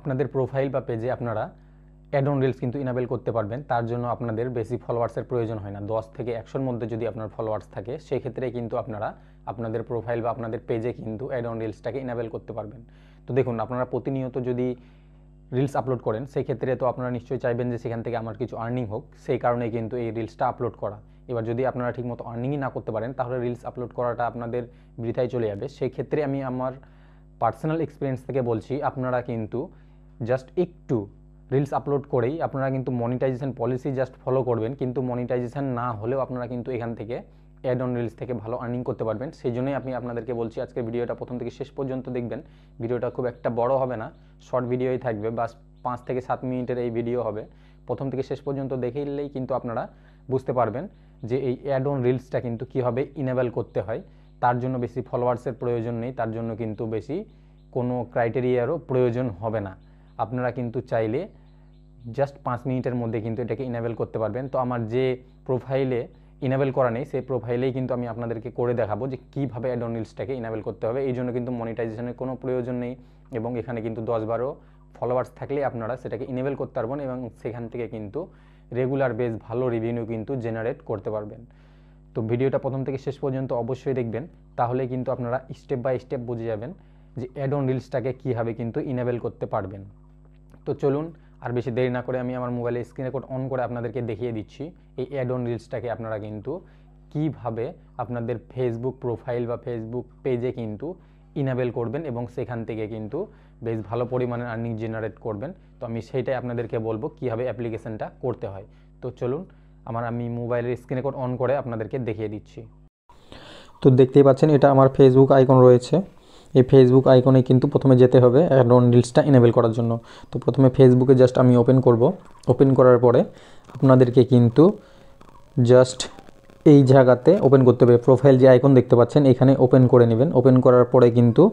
আপনাদের প্রোফাইল বা পেজে আপনারা অ্যাড অন রিলস কিন্তু ইনেবল করতে পারবেন। তার জন্য আপনাদের বেশি ফলোয়ার্সের প্রয়োজন হয় না। 10 থেকে 100-র মধ্যে যদি আপনার ফলোয়ার্স থাকে সেই ক্ষেত্রে কিন্তু আপনারা আপনাদের প্রোফাইল বা আপনাদের পেজে কিন্তু অ্যাড অন রিলসটাকে ইনেবল করতে পারবেন। তো দেখুন, আপনারা প্রতিনিয়ত যদি রিলস আপলোড করেন সেই ক্ষেত্রে তো আপনারা নিশ্চয়ই চাইবেন যে সেখান থেকে আমার কিছু আর্নিং হোক, সেই কারণে কিন্তু এই রিলসটা আপলোড করা। এবার যদি আপনারা ঠিকমতো আর্নিংই না করতে পারেন তাহলে রিলস আপলোড করাটা আপনাদের বৃথায় চলে যাবে। সেই ক্ষেত্রে আমি আমার পার্সোনাল এক্সপিরিয়েন্স থেকে বলছি, আপনারা কিন্তু জাস্ট একটু রিলস আপলোড করেই আপনারা কিন্তু মনিটাইজেশন পলিসি জাস্ট ফলো করবেন, কিন্তু মনিটাইজেশন না হলেও আপনারা কিন্তু এখান থেকে অ্যাড অন রিলস থেকে ভালো আর্নিং করতে পারবেন। সেই জন্যই আমি আপনাদেরকে বলছি আজকের ভিডিওটা প্রথম থেকে শেষ পর্যন্ত দেখবেন। ভিডিওটা খুব একটা বড় হবে না, শর্ট ভিডিওই থাকবে, বাস 5 থেকে 7 মিনিটের এই ভিডিও হবে। প্রথম থেকে শেষ পর্যন্ত দেখে নিলেই কিন্তু আপনারা বুঝতে পারবেন যে এই অ্যাড অন রিলসটা কিন্তু কীভাবে ইনেবল করতে হয়। তার জন্য বেশি ফলোয়ার্সের প্রয়োজন নেই, তার জন্য কিন্তু বেশি কোনো ক্রাইটেরিয়ারও প্রয়োজন হবে না। আপনারা কিন্তু চাইলে জাস্ট 5 মিনিটের মধ্যে কিন্তু এটাকে ইনেবল করতে পারবেন। তো আমার যে প্রোফাইলে ইনেবল করা নেই সেই প্রোফাইলেই কিন্তু আমি আপনাদেরকে করে দেখাবো যে কীভাবে অ্যাড অন রিলসটাকে ইনেবল করতে হবে। এই জন্য কিন্তু মনিটাইজেশনের কোনো প্রয়োজন নেই এবং এখানে কিন্তু 10-12 ফলোয়ার্স থাকলে আপনারা সেটাকে ইনেবল করতে পারবেন এবং সেখান থেকে কিন্তু রেগুলার বেস ভালো রেভিনিউ কিন্তু জেনারেট করতে পারবেন। তো ভিডিওটা প্রথম থেকে শেষ পর্যন্ত অবশ্যই দেখবেন, তাহলে কিন্তু আপনারা স্টেপ বাই স্টেপ বুঝে যাবেন যে অ্যাড অন রিলসটাকে কীভাবে কিন্তু ইনেবল করতে পারবেন। তো চলুন আর বেশি দেরি না করে আমি আমার মোবাইলে স্ক্রিন রেকর্ড অন করে আপনাদেরকে দেখিয়ে দিচ্ছি এই অ্যাড অন রিলসটাকে আপনারা কিন্তু কীভাবে আপনাদের ফেসবুক প্রোফাইল বা ফেসবুক পেজে কিন্তু ইনেবল করবেন এবং সেখান থেকে কিন্তু বেশ ভালো পরিমাণের আর্নিং জেনারেট করবেন। তো আমি সেইটাই আপনাদেরকে বলবো কীভাবে অ্যাপ্লিকেশনটা করতে হয়। তো চলুন আমি মোবাইলের স্ক্রিন রেকর্ড অন করে আপনাদেরকে দেখিয়ে দিচ্ছি। তো দেখতেই পাচ্ছেন এটা আমার ফেসবুক আইকন রয়েছে। এই ফেসবুক আইকনে কিন্তু প্রথমে যেতে হবে অ্যাড অন রিলসটা ইনেবল করার জন্য। তো প্রথমে ফেসবুকে জাস্ট আমি ওপেন করব। ওপেন করার পরে আপনাদেরকে কিন্তু জাস্ট এই জায়গাতে ওপেন করতে হবে। প্রোফাইল যে আইকন দেখতে পাচ্ছেন এখানে ওপেন করে নেবেন। ওপেন করার পরে কিন্তু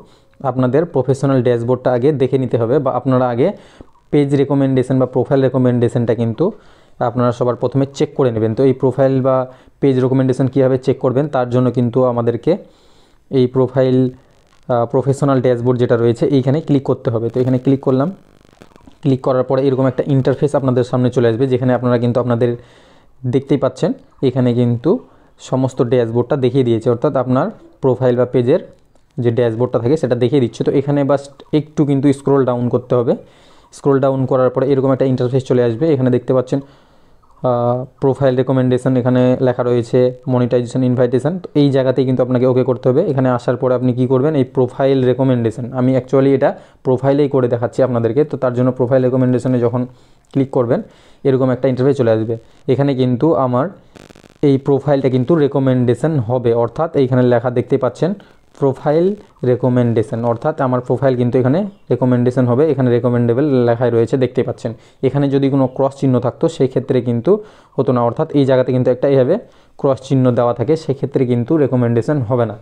আপনাদের প্রফেশনাল ড্যাশবোর্ডটা আগে দেখে নিতে হবে, বা আপনারা আগে পেজ রেকমেন্ডেশন বা প্রোফাইল রেকমেন্ডেশনটা কিন্তু আপনারা সবার প্রথমে চেক করে নেবেন। তো এই প্রোফাইল বা পেজ রেকমেন্ডেশন কীভাবে চেক করবেন তার জন্য কিন্তু আমাদেরকে এই প্রফেশনাল ড্যাশবোর্ড যেটা রয়েছে এইখানে ক্লিক করতে হবে। তো এখানে ক্লিক করলাম। ক্লিক করার পরে এরকম একটা ইন্টারফেস আপনাদের সামনে চলে আসবে, যেখানে আপনারা কিন্তু আপনাদের দেখতেই পাচ্ছেন এখানে কিন্তু সমস্ত ড্যাশবোর্ডটা দেখিয়ে দিয়েছে, অর্থাৎ আপনার প্রোফাইল বা পেজের যে ড্যাশবোর্ডটা থাকে সেটা দেখিয়ে দিচ্ছে। তো এখানে বাস একটু কিন্তু স্ক্রল ডাউন করতে হবে। স্ক্রল ডাউন করার পরে এরকম একটা ইন্টারফেস চলে আসবে। এখানে দেখতে পাচ্ছেন প্রোফাইল রেকমেন্ডেশন এখানে লেখা রয়েছে, মনিটাইজেশন ইনভাইটেশন। তো এই জায়গাতেই কিন্তু আপনাকে ওকে করতে হবে। এখানে আসার পরে আপনি কি করবেন, এই প্রোফাইল রেকমেন্ডেশন, আমি অ্যাকচুয়ালি এটা প্রোফাইলেই করে দেখাচ্ছি আপনাদেরকে। তো তার জন্য প্রোফাইল রেকমেন্ডেশনে যখন ক্লিক করবেন এরকম একটা ইন্টারফেস চলে আসবে। এখানে কিন্তু আমার এই প্রোফাইলটা কিন্তু রেকমেন্ডেশন হবে, অর্থাৎ এইখানে লেখা দেখতে পাচ্ছেন প্রোফাইল রেকমেন্ডেশন, অর্থাৎ আমার প্রোফাইল কিন্তু এখানে রেকমেন্ডেশন হবে। এখানে রেকমেন্ডেবল লেখাই রয়েছে দেখতে পাচ্ছেন। এখানে যদি কোনো ক্রস চিহ্ন থাকতো সেই ক্ষেত্রে কিন্তু হতো না, অর্থাৎ এই জায়গাতে কিন্তু একটা এইভাবে ক্রস চিহ্ন দেওয়া থাকে, সেক্ষেত্রে কিন্তু রেকমেন্ডেশন হবে না।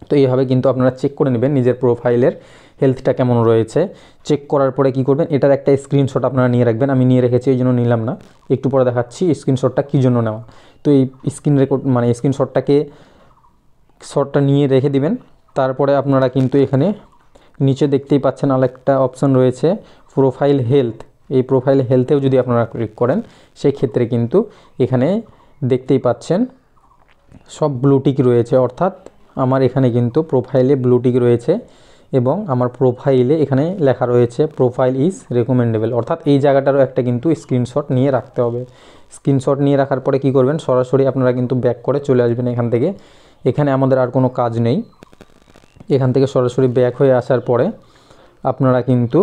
তো এইভাবে কিন্তু আপনারা চেক করে নেবেন নিজের প্রোফাইলের হেলথটা কেমন রয়েছে। চেক করার পরে কি করবেন, এটার একটা স্ক্রিনশট আপনারা নিয়ে রাখবেন। আমি নিয়ে রেখেছি, এই জন্য নিলাম না, একটু পরে দেখাচ্ছি স্ক্রিনশটটা কী জন্য নেওয়া। তো এই স্ক্রিনশটটা নিয়ে রেখে দিবেন। তারপরে আপনারা কিন্তু এখানে নিচে দেখতেই পাচ্ছেন আরেকটা অপশন রয়েছে প্রোফাইল হেলথ। এই প্রোফাইল হেলথেও যদি আপনারা ক্লিক করেন সেই ক্ষেত্রে কিন্তু এখানে দেখতেই পাচ্ছেন সব ব্লুটিক রয়েছে, অর্থাৎ আমার এখানে কিন্তু প্রোফাইলে ব্লুটিক রয়েছে এবং আমার প্রোফাইলে এখানে লেখা রয়েছে প্রোফাইল ইজ রেকমেন্ডেবল, অর্থাৎ এই জায়গাটারও একটা কিন্তু স্ক্রিনশট নিয়ে রাখতে হবে। স্ক্রিনশট নিয়ে রাখার পরে কি করবেন, সরাসরি আপনারা কিন্তু ব্যাক করে চলে আসবেন এখান থেকে। এখানে আমাদের আর কোনো কাজ নেই। এখান থেকে সরাসরি ব্যাক হয়ে আসার পরে আপনারা কিন্তু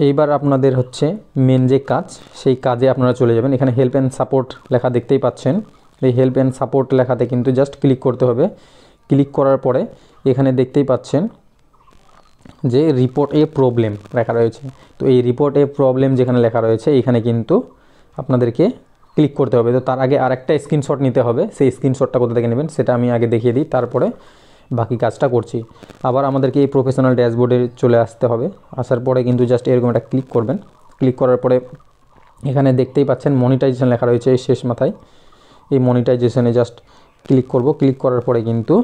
এইবার আপনাদের হচ্ছে মেন যে কাজ, সেই কাজে আপনারা চলে যাবেন। এখানে হেল্প অ্যান্ড সাপোর্ট লেখা দেখতেই পাচ্ছেন। এই হেল্প অ্যান্ড সাপোর্ট লেখাতে কিন্তু জাস্ট ক্লিক করতে হবে। ক্লিক করার পরে এখানে দেখতেই পাচ্ছেন যে রিপোর্ট এ প্রবলেম লেখা রয়েছে। তো এই রিপোর্ট এ প্রবলেম যেখানে লেখা রয়েছে এখানে কিন্তু আপনাদেরকে ক্লিক করতে হবে। তো তার আগে আরেকটা স্ক্রিনশট নিতে হবে। সেই স্ক্রিনশটটা কোথা থেকে নেবেন সেটা আমি আগে দেখিয়ে দিই, তারপরে বাকি কাজটা করছি। আবার আমাদেরকে এই প্রফেশনাল ড্যাশবোর্ডে চলে আসতে হবে। আসার পরে কিন্তু জাস্ট এরকম একটা ক্লিক করবেন। ক্লিক করার পরে এখানে দেখতেই পাচ্ছেন মনিটাইজেশন লেখা রয়েছে এই শেষ মাথায়। এই মনিটাইজেশনে জাস্ট ক্লিক করব। ক্লিক করার পরে কিন্তু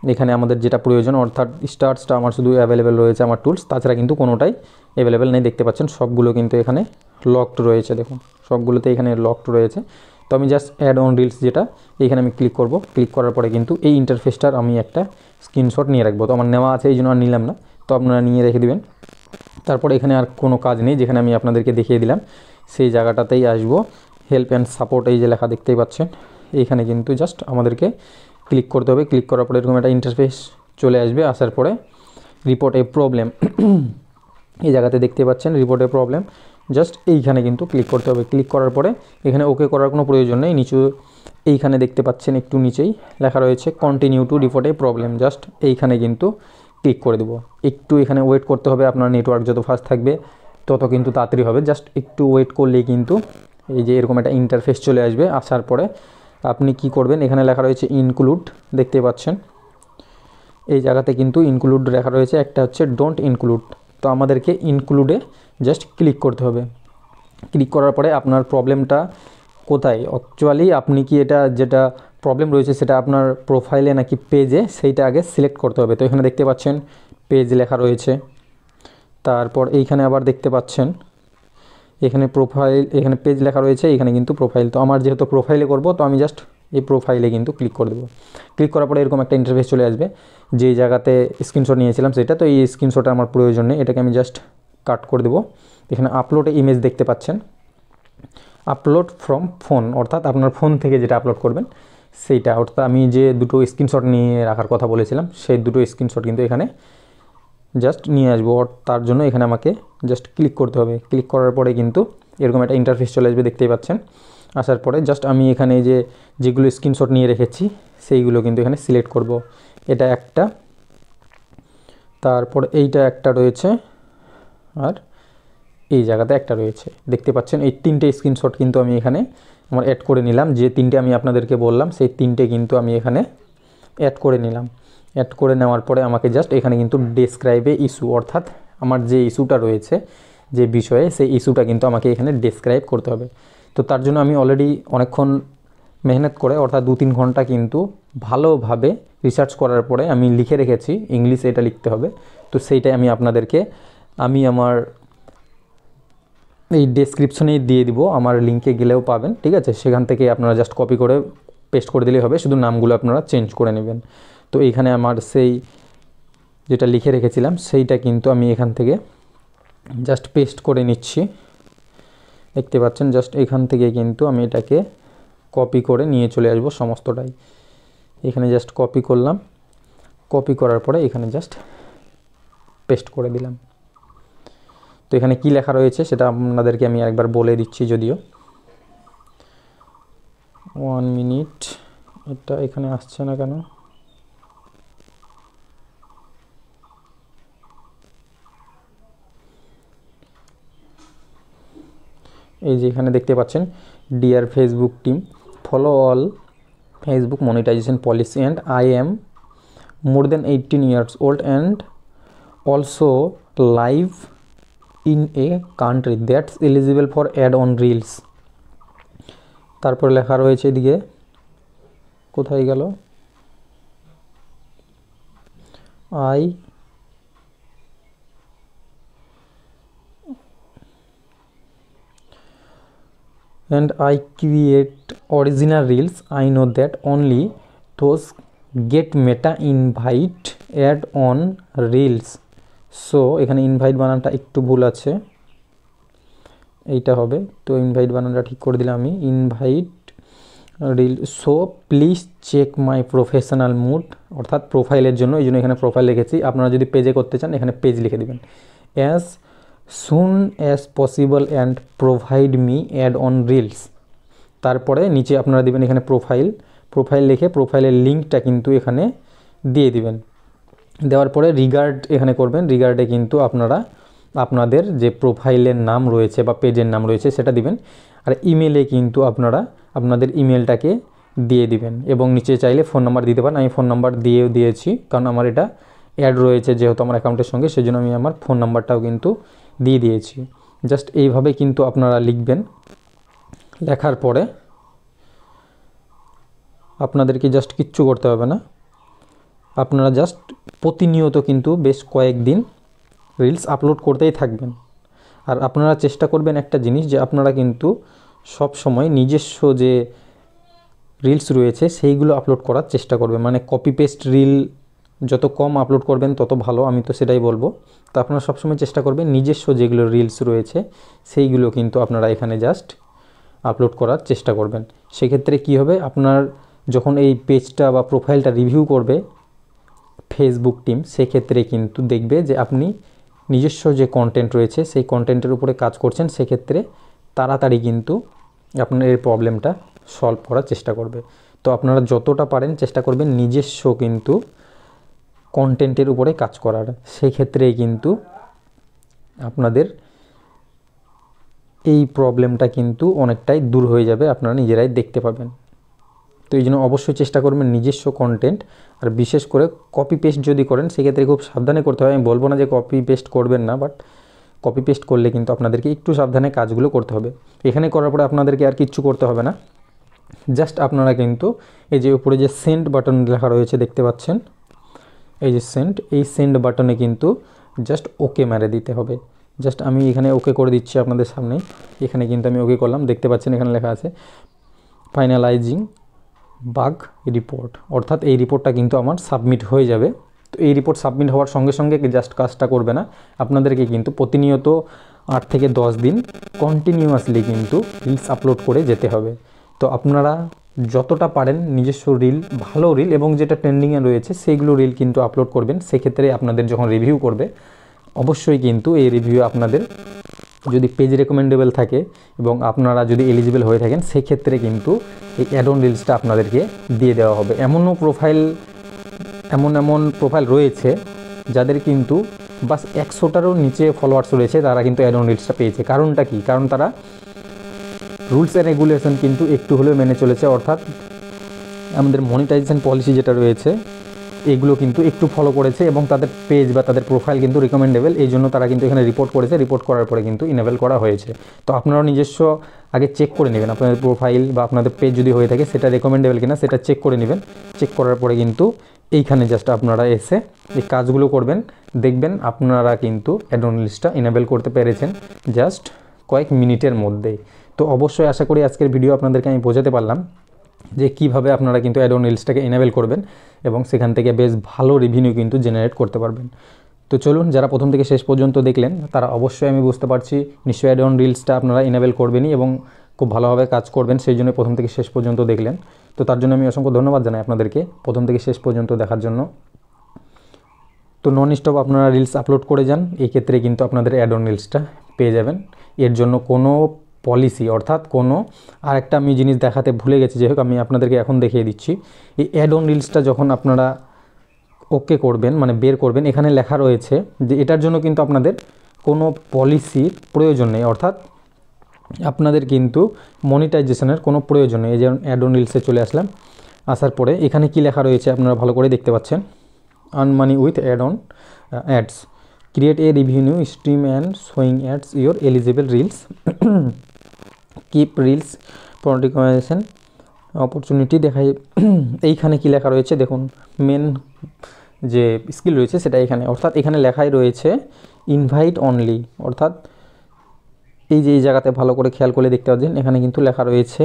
এখানে আমাদের যেটা প্রয়োজন অর্থাৎ স্টার্সটা আমার শুধু অ্যাভেলেবেল রয়েছে আমার টুলস, তাছাড়া কিন্তু কোনোটাই অ্যাভেলেবেল নেই। দেখতে পাচ্ছেন সবগুলো কিন্তু এখানে লকড রয়েছে, দেখুন সবগুলোতে এখানে লকড রয়েছে। তো আমি জাস্ট অ্যাড অন রিলস যেটা এইখানে আমি ক্লিক করব, ক্লিক করার পরে কিন্তু এই ইন্টারফেসটার আমি একটা স্ক্রিনশট নিয়ে রাখবো। তো আমার নেওয়া আছে এই জন্য আর নিলাম না, তো আপনারা নিয়ে রেখে দেবেন। তারপরে এখানে আর কোনো কাজ নেই, যেখানে আমি আপনাদেরকে দেখিয়ে দিলাম সেই জায়গাটাতেই আসবো। হেল্প অ্যান্ড সাপোর্ট এই যে লেখা দেখতেই পাচ্ছেন, এইখানে কিন্তু জাস্ট আমাদেরকে ক্লিক করতে হবে। ক্লিক করার পরে এরকম একটা ইন্টারফেস চলে আসবে। আসার পরে রিপোর্ট এ প্রবলেম এই জায়গাতে দেখতে পাচ্ছেন রিপোর্ট এ প্রবলেম, জাস্ট এইখানে কিন্তু ক্লিক করতে হবে। ক্লিক করার পরে এখানে ওকে করার কোনো প্রয়োজন নেই। নিচে এইখানে দেখতে পাচ্ছেন একটু নিচেই লেখা রয়েছে continue to report A problem, just এইখানে কিন্তু ক্লিক করে দেবো। একটু এখানে ওয়েট করতে হবে, আপনার নেটওয়ার্ক যত ফাস্ট থাকবে তত কিন্তু তাড়াতাড়ি হবে। জাস্ট একটু ওয়েট করলেই কিন্তু এই যে এরকম একটা ইন্টারফেস চলে আসবে। আসার পরে আপনি কি করবেন, এখানে লেখা রয়েছে ইনক্লুড, দেখতে পাচ্ছেন এই জায়গাতে কিন্তু ইনক্লুড লেখা রয়েছে, একটা হচ্ছে ডোন্ট ইনক্লুড। তো আমাদেরকে ইনক্লুডে জাস্ট ক্লিক করতে হবে। ক্লিক করার পরে আপনার প্রবলেমটা কোথায়, অ্যাকচুয়ালি আপনি কি এটা যেটা প্রবলেম রয়েছে সেটা আপনার প্রোফাইলে নাকি পেজে, সেইটা আগে সিলেক্ট করতে হবে। তো এখানে দেখতে পাচ্ছেন পেজ লেখা রয়েছে, তারপর এইখানে আবার দেখতে পাচ্ছেন এখানে প্রোফাইল, এখানে পেজ লেখা রয়েছে, এখানে কিন্তু প্রোফাইল। তো আমার যেহেতু প্রোফাইলে করব, তো আমি জাস্ট এই প্রোফাইলে কিন্তু ক্লিক করে দেবো। ক্লিক করার পরে এরকম একটা ইন্টারফেস চলে আসবে, যেই জায়গাতে স্ক্রিনশট নিয়েছিলাম সেটা। তো এই স্ক্রিনশটটা আমার প্রয়োজন নেই, এটাকে আমি জাস্ট কাট করে দেবো। এখানে আপলোডে ইমেজ দেখতে পাচ্ছেন, আপলোড ফ্রম ফোন, অর্থাৎ আপনার ফোন থেকে যেটা আপলোড করবেন সেইটা। অর্থাৎ আমি যে দুটো স্ক্রিনশট নিয়ে রাখার কথা বলেছিলাম সেই দুটো স্ক্রিনশট কিন্তু এখানে জাস্ট নিয়ে আসবো। তার জন্য এখানে আমাকে জাস্ট ক্লিক করতে হবে। ক্লিক করার পরে কিন্তু এরকম একটা ইন্টারফেস চলে আসবে, দেখতেই পাচ্ছেন। আসার পরে জাস্ট আমি এখানে যেগুলো স্ক্রিনশট নিয়ে রেখেছি সেইগুলো কিন্তু এখানে সিলেক্ট করব। এটা একটা, তারপর এইটা একটা রয়েছে, আর এই জায়গাতে একটা রয়েছে, দেখতে পাচ্ছেন। এই তিনটে স্ক্রিনশট কিন্তু আমি এখানে আমার অ্যাড করে নিলাম। যে তিনটে আমি আপনাদেরকে বললাম সেই তিনটে কিন্তু আমি এখানে অ্যাড করে নিলাম। অ্যাড করে নেওয়ার পরে আমাকে জাস্ট এখানে কিন্তু ডেসক্রাইবে ইস্যু, অর্থাৎ আমার যে ইস্যুটা রয়েছে যে বিষয়ে, সেই ইস্যুটা কিন্তু আমাকে এখানে ডেসক্রাইব করতে হবে। তো তার জন্য আমি অলরেডি অনেকক্ষণ মেহনত করে, অর্থাৎ 2-3 ঘন্টা কিন্তু ভালোভাবে রিসার্চ করার পরে আমি লিখে রেখেছি, ইংলিশে এটা লিখতে হবে। তো সেইটাই আমি আপনাদেরকে আমার এই ডেসক্রিপশনেই দিয়ে দিব, আমার লিঙ্কে গেলেও পাবেন, ঠিক আছে। সেখান থেকে আপনারা জাস্ট কপি করে পেস্ট করে দিলেই হবে, শুধু নামগুলো আপনারা চেঞ্জ করে নেবেন। তো এইখানে আমার সেই যেটা লিখে রেখেছিলাম সেইটা কিন্তু আমি এখান থেকে জাস্ট পেস্ট করে নিচ্ছি, দেখতে পাচ্ছেন। জাস্ট এখান থেকে কিন্তু আমি এটাকে কপি করে নিয়ে চলে আসবো সমস্তটাই। এখানে জাস্ট কপি করলাম, কপি করার পরে এখানে জাস্ট পেস্ট করে দিলাম। তো এখানে কি লেখা রয়েছে সেটা আপনাদেরকে আমি একবার বলে দিচ্ছি, যদিও 1 মিনিট, এটা এখানে আসছে না কেন। এই যে এখানে দেখতে পাচ্ছেন, dear Facebook team, follow all Facebook monetization policy and I am more than 18 years old and also live in a country that's eligible for add-on reels। তারপর লেখা রয়েছে এদিকে, কোথায় গেল, I create original reels. I know that only those get meta invite add on reels। So এখানে invite বানানটা একটু ভুল আছে, এইটা হবে। তো ইনভাইট বানানটা ঠিক করে দিলাম আমি, invite reel. So please check my professional mood, অর্থাৎ প্রোফাইলের জন্য, এই জন্য এখানে প্রোফাইল লিখেছি। আপনারা যদি পেজে করতে চান এখানে পেজ লিখে দেবেন, as soon as possible and provide me add on reels. তারপরে নিচে আপনারা দিবেন এখানে প্রোফাইল লিখে প্রোফাইলের লিঙ্কটা কিন্তু এখানে দিয়ে দিবেন। দেওয়ার পরে রিগার্ড এখানে করবেন, রিগার্ডে কিন্তু আপনারা আপনাদের যে প্রোফাইলের নাম রয়েছে বা পেজের নাম রয়েছে সেটা দিবেন। আর ইমেলে কিন্তু আপনারা আপনাদের ইমেলটাকে দিয়ে দিবেন, এবং নিচে চাইলে ফোন নাম্বার দিতে পারেন। আমি ফোন নাম্বার দিয়েছি, কারণ আমার এটা অ্যাড রয়েছে যেহেতু আমার অ্যাকাউন্টের সঙ্গে, সেজন্য আমি আমার ফোন নাম্বারটাও কিন্তু দিয়ে দিয়েছি। জাস্ট এইভাবে কিন্তু আপনারা লিখবেন। লেখার পরে আপনাদেরকে জাস্ট কিচ্ছু করতে হবে না, আপনারা জাস্ট প্রতিনিয়ত কিন্তু বেশ কয়েকদিন রিলস আপলোড করতেই থাকবেন। আর আপনারা চেষ্টা করবেন একটা জিনিস, যে আপনারা কিন্তু সব সময় নিজস্ব যে রিলস রয়েছে সেইগুলো আপলোড করার চেষ্টা করবেন। মানে কপি পেস্ট রিল যত কম আপলোড করবেন তত ভালো, আমি তো সেটাই বলবো। তো আপনারা সবসময় চেষ্টা করবেন নিজস্ব যেগুলো রিলস রয়েছে সেইগুলো কিন্তু আপনারা এখানে জাস্ট আপলোড করার চেষ্টা করবেন। সেক্ষেত্রে কি হবে, আপনার যখন এই পেজটা বা প্রোফাইলটা রিভিউ করবে ফেসবুক টিম, সেক্ষেত্রে কিন্তু দেখবে যে আপনি নিজস্ব যে কন্টেন্ট রয়েছে সেই কন্টেন্টের উপরে কাজ করছেন। সেক্ষেত্রে তাড়াতাড়ি কিন্তু আপনার এই প্রবলেমটা সলভ করার চেষ্টা করবে। তো আপনারা যতটা পারেন চেষ্টা করবেন নিজস্ব কিন্তু কন্টেন্টের উপরে কাজ করার। সেই ক্ষেত্রেই কিন্তু আপনাদের এই প্রবলেমটা কিন্তু অনেকটাই দূর হয়ে যাবে, আপনারা নিজেরাই দেখতে পাবেন। তো এই জন্য অবশ্যই চেষ্টা করবেন নিজস্ব কন্টেন্ট, আর বিশেষ করে কপি পেস্ট যদি করেন সেক্ষেত্রে খুব সাবধানে করতে হবে। আমি বলবো না যে কপি পেস্ট করবেন না, বাট কপি পেস্ট করলে কিন্তু আপনাদেরকে একটু সাবধানে কাজগুলো করতে হবে। এখানে করার পরে আপনাদেরকে আর কিচ্ছু করতে হবে না, জাস্ট আপনারা কিন্তু এই যে উপরে যে সেন্ড বাটন লেখা রয়েছে দেখতে পাচ্ছেন, এই যে সেন্ড, এই সেন্ড বাটনে কিন্তু জাস্ট ওকে মেরে দিতে হবে। জাস্ট আমি এখানে ওকে করে দিচ্ছি আপনাদের সামনে। এখানে কিন্তু আমি ওকে করলাম, দেখতে পাচ্ছেন এখানে লেখা আছে ফাইনালাইজিং বাগ রিপোর্ট, অর্থাৎ এই রিপোর্টটা কিন্তু আমার সাবমিট হয়ে যাবে। তো এই রিপোর্ট সাবমিট হওয়ার সঙ্গে সঙ্গে জাস্ট কাজটা করবে না, আপনাদেরকে কিন্তু প্রতিনিয়ত 8 থেকে 10 দিন কন্টিনিউয়াসলি কিন্তু রিলস আপলোড করে যেতে হবে। তো আপনারা যতটা পারেন নিজস্ব রিল, ভালো রিল এবং যেটা ট্রেন্ডিংয়ে রয়েছে সেইগুলো রিল কিন্তু আপলোড করবেন। সেক্ষেত্রে আপনাদের যখন রিভিউ করবে অবশ্যই কিন্তু এই রিভিউ আপনাদের যদি পেজ রেকমেন্ডেবল থাকে এবং আপনারা যদি এলিজিবল হয়ে থাকেন সেক্ষেত্রে কিন্তু এই অ্যাড অন রিলসটা আপনাদেরকে দিয়ে দেওয়া হবে। এমন প্রোফাইল রয়েছে যাদের কিন্তু বাস 100টারও নিচে ফলোয়ার্স রয়েছে, তারা কিন্তু অ্যাড অন রিলসটা পেয়েছে। কারণটা কি? কারণ তারা রুলস অ্যান্ড রেগুলেশন কিন্তু একটু হলেও মেনে চলেছে, অর্থাৎ আমাদের মনিটাইজেশন পলিসি যেটা রয়েছে এগুলো কিন্তু একটু ফলো করেছে এবং তাদের পেজ বা তাদের প্রোফাইল কিন্তু রিকমেন্ডেবল, এই জন্য তারা কিন্তু এখানে রিপোর্ট করেছে। রিপোর্ট করার পরে কিন্তু ইনেবল করা হয়েছে। তো আপনারাও নিজস্ব আগে চেক করে নেবেন আপনাদের প্রোফাইল বা আপনাদের পেজ যদি হয়ে থাকে সেটা রিকমেন্ডেবল কিনা সেটা চেক করে নেবেন। চেক করার পরে কিন্তু এইখানে জাস্ট আপনারা এসে এই কাজগুলো করবেন, দেখবেন আপনারা কিন্তু অ্যাড অন লিস্টটা ইনেবল করতে পেরেছেন জাস্ট কয়েক মিনিটের মধ্যেই। তো অবশ্যই আশা করি আজকের ভিডিও আপনাদেরকে আমি বোঝাতে পারলাম যে কিভাবে আপনারা কিন্তু অ্যাড অন রিলসটাকে ইনেবল করবেন এবং সেখান থেকে বেশ ভালো রেভিনিউ কিন্তু জেনারেট করতে পারবেন। তো চলুন, যারা প্রথম থেকে শেষ পর্যন্ত দেখলেন তারা অবশ্যই, আমি বুঝতে পারছি নিশ্চয়ই অ্যাড অন রিলসটা আপনারা ইনেবল করবেনই এবং খুব ভালোভাবে কাজ করবেন, সেই জন্য প্রথম থেকে শেষ পর্যন্ত দেখলেন। তো তার জন্য আমি অসংখ্য ধন্যবাদ জানাই আপনাদেরকে প্রথম থেকে শেষ পর্যন্ত দেখার জন্য। তো নন স্টপ আপনারা রিলস আপলোড করে যান, এই ক্ষেত্রে কিন্তু আপনাদের অ্যাড অন রিলসটা পেয়ে যাবেন। এর জন্য কোনো পলিসি, অর্থাৎ কোনো আরেকটা আমি জিনিস দেখাতে ভুলে গেছি, যাই হোক আমি আপনাদেরকে এখন দেখিয়ে দিচ্ছি। এই অ্যাড অন রিলসটা যখন আপনারা ওকে করবেন, মানে বের করবেন, এখানে লেখা রয়েছে যে এটার জন্য কিন্তু আপনাদের কোনো পলিসির প্রয়োজন নেই, অর্থাৎ আপনাদের কিন্তু মনিটাইজেশনের কোনো প্রয়োজন নেই। এই যেমন অ্যাড অন রিলসে চলে আসলাম, আসার পরে এখানে কি লেখা রয়েছে আপনারা ভালো করে দেখতে পাচ্ছেন, earn money with ad on ads, create a revenue stream and showing ads your eligible reels, keep reels politicization opportunity দেখাই। এইখানে কি লেখা রয়েছে দেখুন, মেন যে স্কিল রয়েছে সেটা এখানে, অর্থাৎ এখানে লেখাই রয়েছে ইনভাইট অনলি, অর্থাৎ এই যে এই জায়গাতে ভালো করে খেয়াল করে দেখতে পাচ্ছেন এখানে কিন্তু লেখা রয়েছে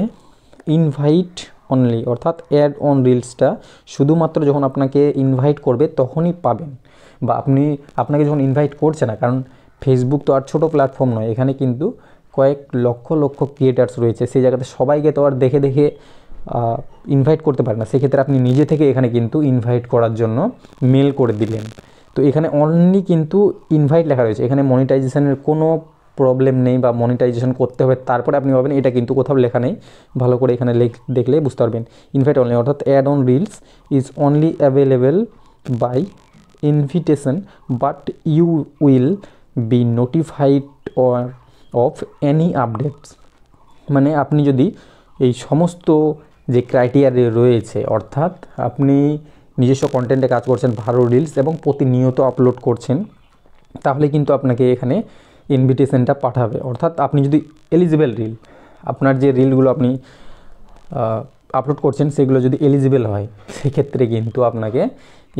ইনভাইট অনলি, অর্থাৎ অ্যাড অন রিলসটা শুধুমাত্র যখন আপনাকে ইনভাইট করবে তখনই পাবেন, বা আপনাকে যখন ইনভাইট করছে না, কারণ ফেসবুক তো আর ছোটো প্ল্যাটফর্ম নয়, এখানে কিন্তু কয়েক লক্ষ লক্ষ ক্রিয়েটার্স রয়েছে, সেই জায়গাতে সবাইকে তো আর দেখে দেখে ইনভাইট করতে পারে না। সেক্ষেত্রে আপনি নিজে থেকে এখানে কিন্তু ইনভাইট করার জন্য মেল করে দিলেন। তো এখানে অনলি কিন্তু ইনভাইট লেখা রয়েছে, এখানে মনিটাইজেশনের কোনো প্রবলেম নেই বা মনিটাইজেশন করতে হবে তারপরে আপনি পাবেন, এটা কিন্তু কোথাও লেখা নেই। ভালো করে এখানে দেখলে বুঝতে পারবেন ইনভাইট অনলি, অর্থাৎ add on reels is only available by invitation but you will be notified or of any updates. মানে আপনি যদি এই সমস্ত যে ক্রাইটেরিয়া রয়েছে, অর্থাৎ আপনি নিজস্ব কন্টেন্টে কাজ করছেন, ভালো রিলস এবং প্রতিনিয়ত আপলোড করছেন, তাহলে কিন্তু আপনাকে এখানে ইনভিটেশনটা পাঠাবে। অর্থাৎ আপনি যদি এলিজিবল রিল, আপনার যে রিলগুলো আপনি আপলোড করছেন সেগুলো যদি এলিজিবল হয় সেক্ষেত্রে কিন্তু আপনাকে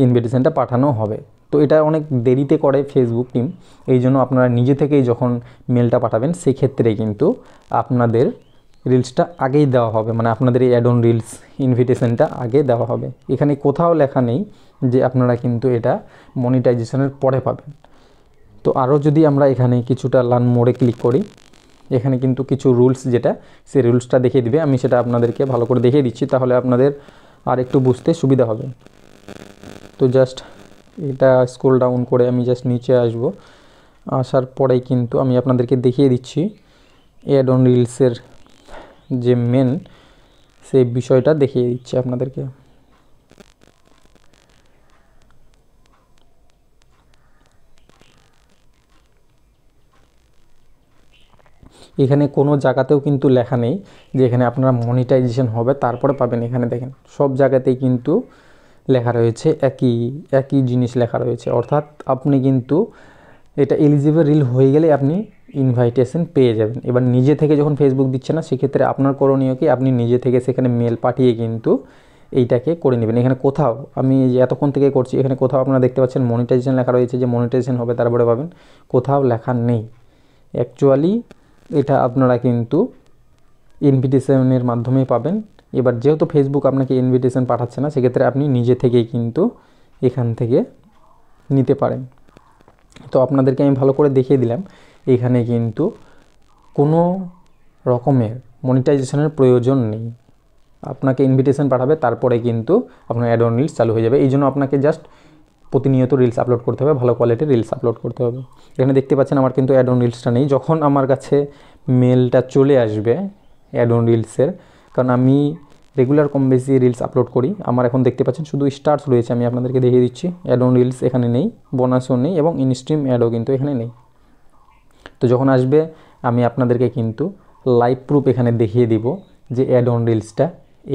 ইনভিটেশনটা পাঠানো হবে। তো এটা অনেক দেরিতে করে ফেসবুক টিম, এই জন্য আপনারা নিজে থেকেই যখন মেলটা পাঠাবেন সেক্ষেত্রে কিন্তু আপনাদের রিলসটা আগেই দেওয়া হবে, মানে আপনাদের এই অ্যাড অন রিলস ইনভিটেশনটা আগে দেওয়া হবে। এখানে কোথাও লেখা নেই যে আপনারা কিন্তু এটা মনিটাইজেশনের পরে পাবেন। তো আরও যদি আমরা এখানে কিছুটা লার্ন মোডে ক্লিক করি, এখানে কিন্তু কিছু রুলস, যেটা সেই রুলসটা দেখিয়ে দিবে। আমি সেটা আপনাদেরকে ভালো করে দেখিয়ে দিচ্ছি, তাহলে আপনাদের আর একটু বুঝতে সুবিধা হবে। তো জাস্ট এটা স্ক্রল ডাউন করে আমি জাস্ট নিচে আসব, আসার পরেই কিন্তু আমি আপনাদেরকে দেখিয়ে দিচ্ছি অ্যাড অন রিলসের যে মেন সেই বিষয়টা দেখিয়ে দিচ্ছি আপনাদেরকে। এখানে কোনো জায়গাতেও কিন্তু লেখা নেই যে এখানে আপনারা মনিটাইজেশন হবে তারপরে পাবেন। এখানে দেখেন সব জায়গাতেই কিন্তু লেখা রয়েছে একই জিনিস লেখা রয়েছে, অর্থাৎ আপনি কিন্তু এটা এলিজিবল রিল হয়ে গেলে আপনি ইনভাইটেশন পেয়ে যাবেন। এবার নিজে থেকে যখন ফেসবুক দিচ্ছে না, সেক্ষেত্রে আপনার করণীয় কি, আপনি নিজে থেকে সেখানে মেল পাঠিয়ে কিন্তু এইটাকে করে নেবেন। এখানে কোথাও আমি যে এতক্ষণ থেকে করছি, এখানে কোথাও আপনারা দেখতে পাচ্ছেন মনিটাইজেশন লেখা রয়েছে যে মনিটাইজেশন হবে তারপরে পাবেন, কোথাও লেখা নেই। অ্যাকচুয়ালি এটা আপনারা কিন্তু ইনভিটেশনের মাধ্যমেই পাবেন। এবার যেহেতু ফেসবুক আপনাকে ইনভিটেশন পাঠাচ্ছে না, সেক্ষেত্রে আপনি নিজে থেকেই কিন্তু এখান থেকে নিতে পারেন। তো আপনাদেরকে আমি ভালো করে দেখিয়ে দিলাম, এখানে কিন্তু কোনো রকমের মনিটাইজেশনের প্রয়োজন নেই। আপনাকে ইনভিটেশন পাঠাবে, তারপরে কিন্তু আপনার অ্যাড অন রিলস চালু হয়ে যাবে। এই জন্য আপনাকে জাস্ট প্রতিনিয়ত রিলস আপলোড করতে হবে, ভালো কোয়ালিটির রিলস আপলোড করতে হবে। এখানে দেখতে পাচ্ছেন আমার কিন্তু অ্যাড অন রিলসটা নেই। যখন আমার কাছে মেলটা চলে আসবে অ্যাড অন রিলসের, কারণ আমি রেগুলার কম বেশি রিলস আপলোড করি, আমার এখন দেখতে পাচ্ছেন শুধু স্টার্স রয়েছে। আমি আপনাদেরকে দেখিয়ে দিচ্ছি, অ্যাড অন রিলস এখানে নেই, বোনাসও নেই এবং ইনস্ট্রিম অ্যাডও কিন্তু এখানে নেই। তো যখন আসবে আমি আপনাদেরকে কিন্তু লাইভ প্রুফ এখানে দেখিয়ে দিব যে অ্যাড অন রিলসটা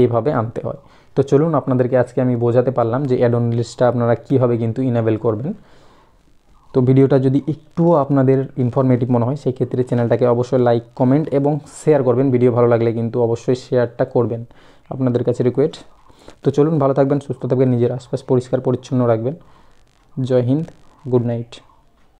এইভাবে আনতে হয়। তো চলুন আপনাদেরকে আজকে আমি বোঝাতে পারলাম যে অ্যাড অন রিলসটা আপনারা কীভাবে কিন্তু ইনেবল করবেন। তো ভিডিওটা যদি একটুও আপনাদের ইনফরমেটিভ মনে হয়, সেই ক্ষেত্রে চ্যানেলটাকে অবশ্যই লাইক, কমেন্ট এবং শেয়ার করবেন। ভিডিও ভালো লাগলে কিন্তু অবশ্যই শেয়ারটা করবেন, আপনাদের কাছে রিকোয়েস্ট। তো চলুন, ভালো থাকবেন, সুস্থ থাকবেন, নিজের আশপাশ পরিষ্কার পরিচ্ছন্ন রাখবেন। জয় হিন্দ, গুড নাইট।